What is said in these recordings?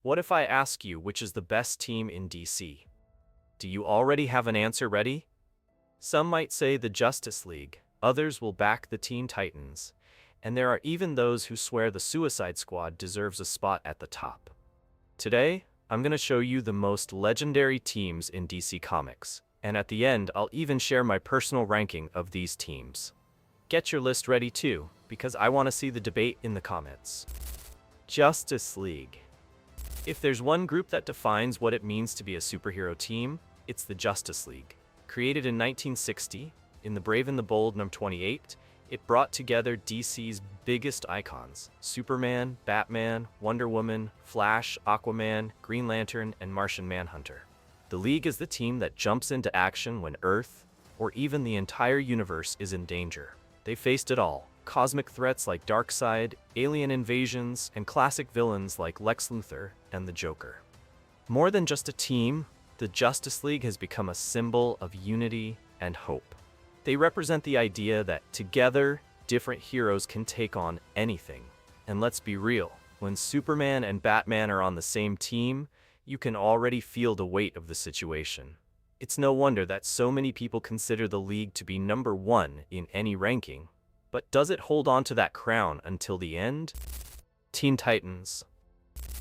What if I ask you which is the best team in DC? Do you already have an answer ready? Some might say the Justice League, others will back the Teen Titans, and there are even those who swear the Suicide Squad deserves a spot at the top. Today, I'm going to show you the most legendary teams in DC Comics, and at the end, I'll even share my personal ranking of these teams. Get your list ready too, because I want to see the debate in the comments. Justice League. If there's one group that defines what it means to be a superhero team, it's the Justice League. Created in 1960, in The Brave and the Bold #28, it brought together DC's biggest icons: Superman, Batman, Wonder Woman, Flash, Aquaman, Green Lantern, and Martian Manhunter. The League is the team that jumps into action when Earth, or even the entire universe, is in danger. They faced it all: cosmic threats like Darkseid, alien invasions, and classic villains like Lex Luthor and the Joker. More than just a team, the Justice League has become a symbol of unity and hope. They represent the idea that together, different heroes can take on anything. And let's be real, when Superman and Batman are on the same team, you can already feel the weight of the situation. It's no wonder that so many people consider the League to be number one in any ranking. But does it hold on to that crown until the end? Teen Titans.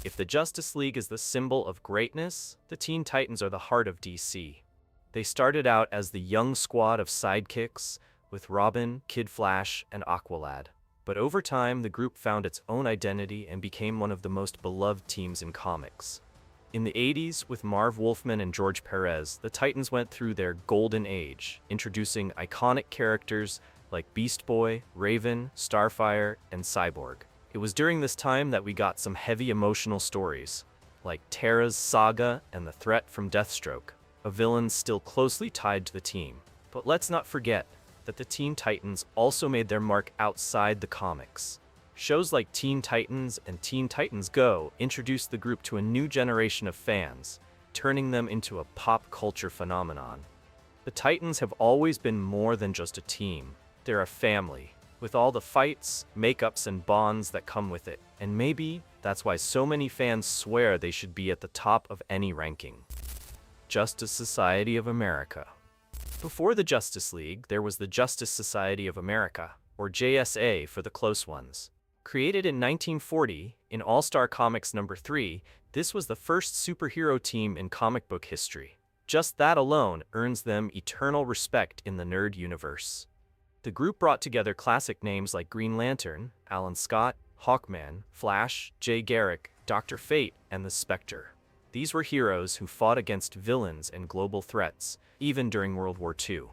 If the Justice League is the symbol of greatness, the Teen Titans are the heart of DC. They started out as the young squad of sidekicks, with Robin, Kid Flash, and Aqualad. But over time, the group found its own identity and became one of the most beloved teams in comics. In the 80s, with Marv Wolfman and George Perez, the Titans went through their golden age, introducing iconic characters like Beast Boy, Raven, Starfire, and Cyborg. It was during this time that we got some heavy emotional stories, like Terra's saga and the threat from Deathstroke, a villain still closely tied to the team. But let's not forget that the Teen Titans also made their mark outside the comics. Shows like Teen Titans and Teen Titans Go introduced the group to a new generation of fans, turning them into a pop culture phenomenon. The Titans have always been more than just a team. They're a family, with all the fights, makeups, and bonds that come with it. And maybe that's why so many fans swear they should be at the top of any ranking. Justice Society of America. Before the Justice League, there was the Justice Society of America, or JSA for the close ones. Created in 1940, in All-Star Comics #3, this was the first superhero team in comic book history. Just that alone earns them eternal respect in the nerd universe. The group brought together classic names like Green Lantern, Alan Scott, Hawkman, Flash, Jay Garrick, Dr. Fate, and the Spectre. These were heroes who fought against villains and global threats, even during World War II.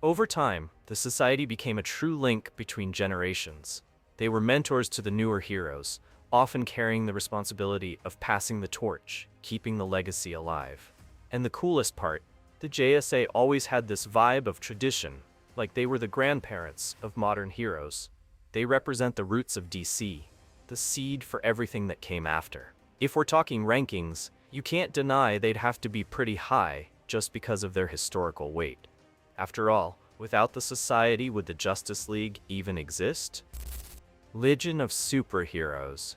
Over time, the society became a true link between generations. They were mentors to the newer heroes, often carrying the responsibility of passing the torch, keeping the legacy alive. And the coolest part, the JSA always had this vibe of tradition, like they were the grandparents of modern heroes. They represent the roots of DC, the seed for everything that came after. If we're talking rankings, you can't deny they'd have to be pretty high just because of their historical weight. After all, without the society, would the Justice League even exist? Legion of Superheroes.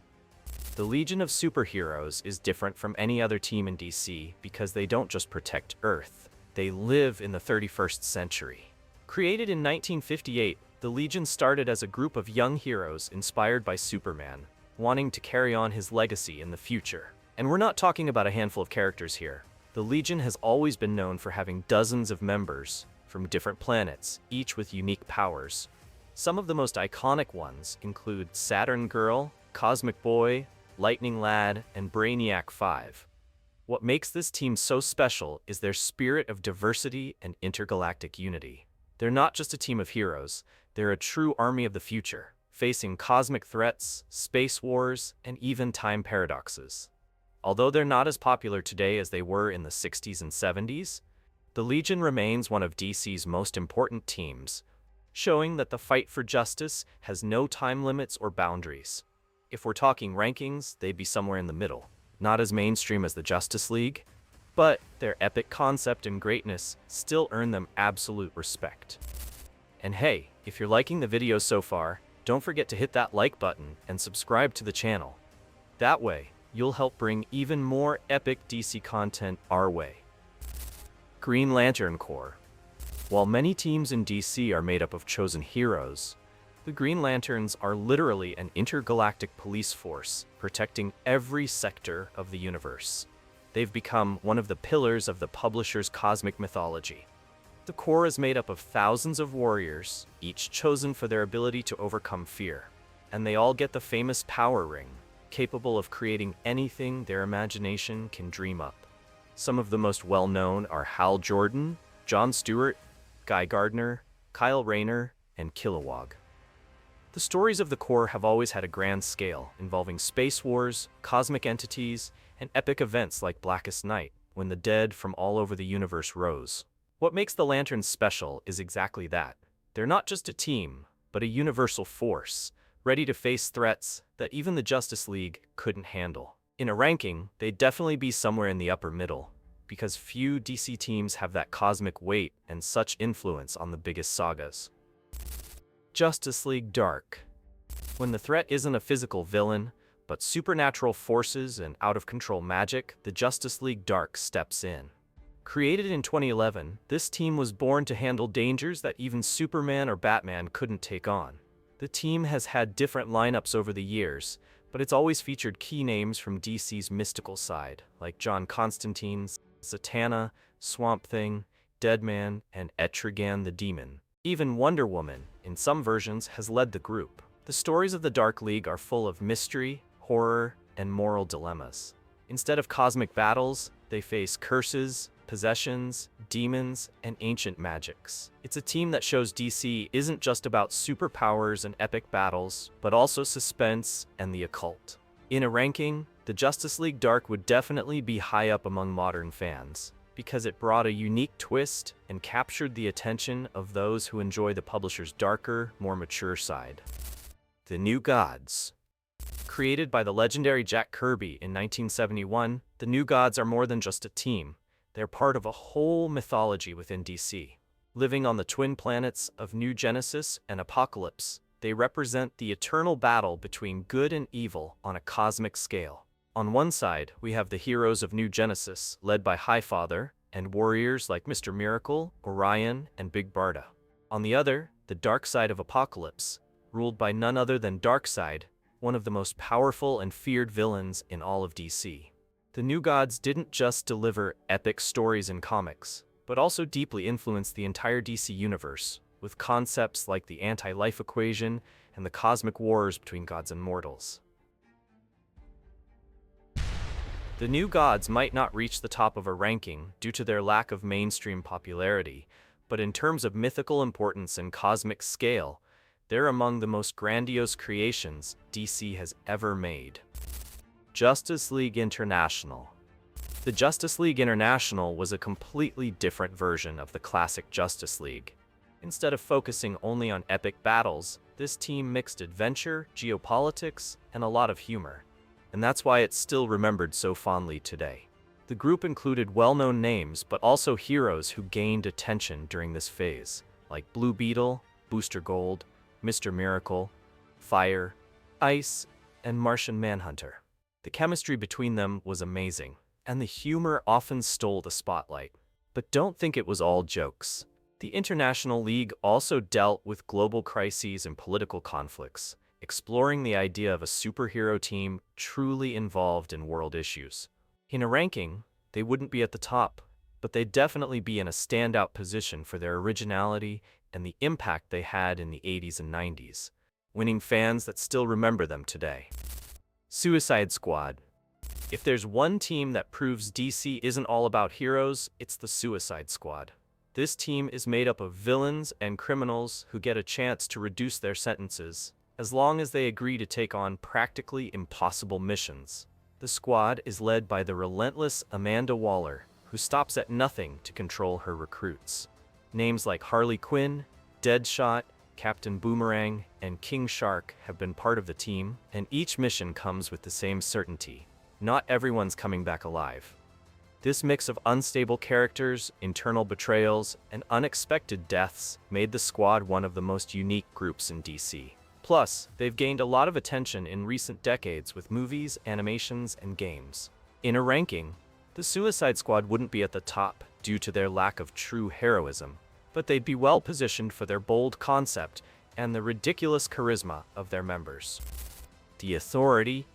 The Legion of Superheroes is different from any other team in DC because they don't just protect Earth, they live in the 31st century. Created in 1958, the Legion started as a group of young heroes inspired by Superman, wanting to carry on his legacy in the future. And we're not talking about a handful of characters here. The Legion has always been known for having dozens of members from different planets, each with unique powers. Some of the most iconic ones include Saturn Girl, Cosmic Boy, Lightning Lad, and Brainiac 5. What makes this team so special is their spirit of diversity and intergalactic unity. They're not just a team of heroes, they're a true army of the future, facing cosmic threats, space wars, and even time paradoxes. Although they're not as popular today as they were in the 60s and 70s, the Legion remains one of DC's most important teams, showing that the fight for justice has no time limits or boundaries. If we're talking rankings, they'd be somewhere in the middle. Not as mainstream as the Justice League, but their epic concept and greatness still earn them absolute respect. And hey, if you're liking the video so far, don't forget to hit that like button and subscribe to the channel. That way, you'll help bring even more epic DC content our way. Green Lantern Corps. While many teams in DC are made up of chosen heroes, the Green Lanterns are literally an intergalactic police force protecting every sector of the universe. They've become one of the pillars of the publisher's cosmic mythology. The Corps is made up of thousands of warriors, each chosen for their ability to overcome fear. And they all get the famous power ring, capable of creating anything their imagination can dream up. Some of the most well-known are Hal Jordan, Jon Stewart, Guy Gardner, Kyle Rayner, and Kilowog. The stories of the Corps have always had a grand scale, involving space wars, cosmic entities, and epic events like Blackest Night, when the dead from all over the universe rose. What makes the Lanterns special is exactly that. They're not just a team, but a universal force, ready to face threats that even the Justice League couldn't handle. In a ranking, they'd definitely be somewhere in the upper middle, because few DC teams have that cosmic weight and such influence on the biggest sagas. Justice League Dark. When the threat isn't a physical villain, but supernatural forces and out-of-control magic, the Justice League Dark steps in. Created in 2011, this team was born to handle dangers that even Superman or Batman couldn't take on. The team has had different lineups over the years, but it's always featured key names from DC's mystical side, like John Constantine, Zatanna, Swamp Thing, Deadman, and Etrigan the Demon. Even Wonder Woman, in some versions, has led the group. The stories of the Dark League are full of mystery, horror, and moral dilemmas. Instead of cosmic battles, they face curses, possessions, demons, and ancient magics. It's a team that shows DC isn't just about superpowers and epic battles, but also suspense and the occult. In a ranking, the Justice League Dark would definitely be high up among modern fans, because it brought a unique twist and captured the attention of those who enjoy the publisher's darker, more mature side. The New Gods. Created by the legendary Jack Kirby in 1971, the New Gods are more than just a team. They're part of a whole mythology within DC. Living on the twin planets of New Genesis and Apocalypse, they represent the eternal battle between good and evil on a cosmic scale. On one side, we have the heroes of New Genesis, led by Highfather, and warriors like Mr. Miracle, Orion, and Big Barda. On the other, the dark side of Apocalypse, ruled by none other than Darkseid, one of the most powerful and feared villains in all of DC. The New Gods didn't just deliver epic stories in comics, but also deeply influenced the entire DC universe, with concepts like the anti-life equation and the cosmic wars between gods and mortals. The New Gods might not reach the top of a ranking due to their lack of mainstream popularity, but in terms of mythical importance and cosmic scale, they're among the most grandiose creations DC has ever made. Justice League International. The Justice League International was a completely different version of the classic Justice League. Instead of focusing only on epic battles, this team mixed adventure, geopolitics, and a lot of humor. And that's why it's still remembered so fondly today. The group included well-known names, but also heroes who gained attention during this phase, like Blue Beetle, Booster Gold, Mr. Miracle, Fire, Ice, and Martian Manhunter. The chemistry between them was amazing, and the humor often stole the spotlight. But don't think it was all jokes. The International League also dealt with global crises and political conflicts, exploring the idea of a superhero team truly involved in world issues. In a ranking, they wouldn't be at the top, but they'd definitely be in a standout position for their originality and the impact they had in the 80s and 90s, winning fans that still remember them today. Suicide Squad. If there's one team that proves DC isn't all about heroes, it's the Suicide Squad. This team is made up of villains and criminals who get a chance to reduce their sentences, as long as they agree to take on practically impossible missions. The squad is led by the relentless Amanda Waller, who stops at nothing to control her recruits. Names like Harley Quinn, Deadshot, Captain Boomerang, and King Shark have been part of the team, and each mission comes with the same certainty. Not everyone's coming back alive. This mix of unstable characters, internal betrayals, and unexpected deaths made the squad one of the most unique groups in DC. Plus, they've gained a lot of attention in recent decades with movies, animations, and games. In a ranking, the Suicide Squad wouldn't be at the top due to their lack of true heroism, but they'd be well positioned for their bold concept and the ridiculous charisma of their members. The Authority.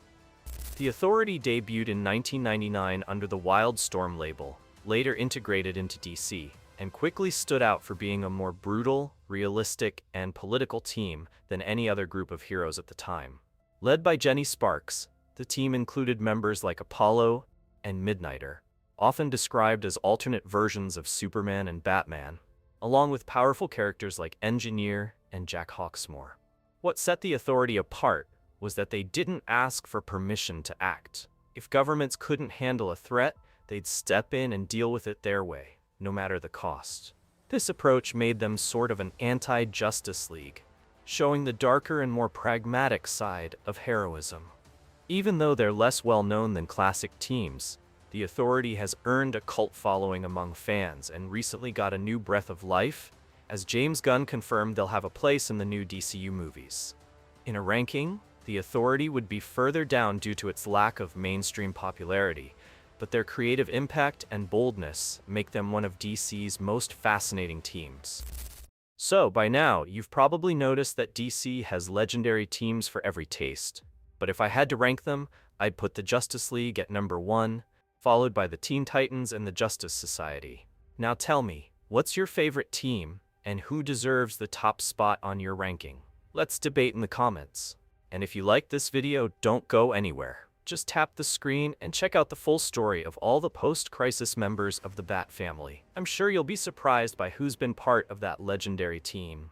The Authority debuted in 1999 under the Wildstorm label, later integrated into DC, and quickly stood out for being a more brutal, realistic, and political team than any other group of heroes at the time. Led by Jenny Sparks, the team included members like Apollo and Midnighter, often described as alternate versions of Superman and Batman, along with powerful characters like Engineer and Jack Hawksmoor. What set the Authority apart was that they didn't ask for permission to act. If governments couldn't handle a threat, they'd step in and deal with it their way, no matter the cost. This approach made them sort of an anti-Justice League, showing the darker and more pragmatic side of heroism. Even though they're less well-known than classic teams, the Authority has earned a cult following among fans and recently got a new breath of life, as James Gunn confirmed they'll have a place in the new DCU movies. In a ranking, the Authority would be further down due to its lack of mainstream popularity, but their creative impact and boldness make them one of DC's most fascinating teams. So, by now, you've probably noticed that DC has legendary teams for every taste. But if I had to rank them, I'd put the Justice League at number 1, followed by the Teen Titans and the Justice Society. Now tell me, what's your favorite team, and who deserves the top spot on your ranking? Let's debate in the comments. And if you liked this video, don't go anywhere. Just tap the screen and check out the full story of all the post-crisis members of the Bat family. I'm sure you'll be surprised by who's been part of that legendary team.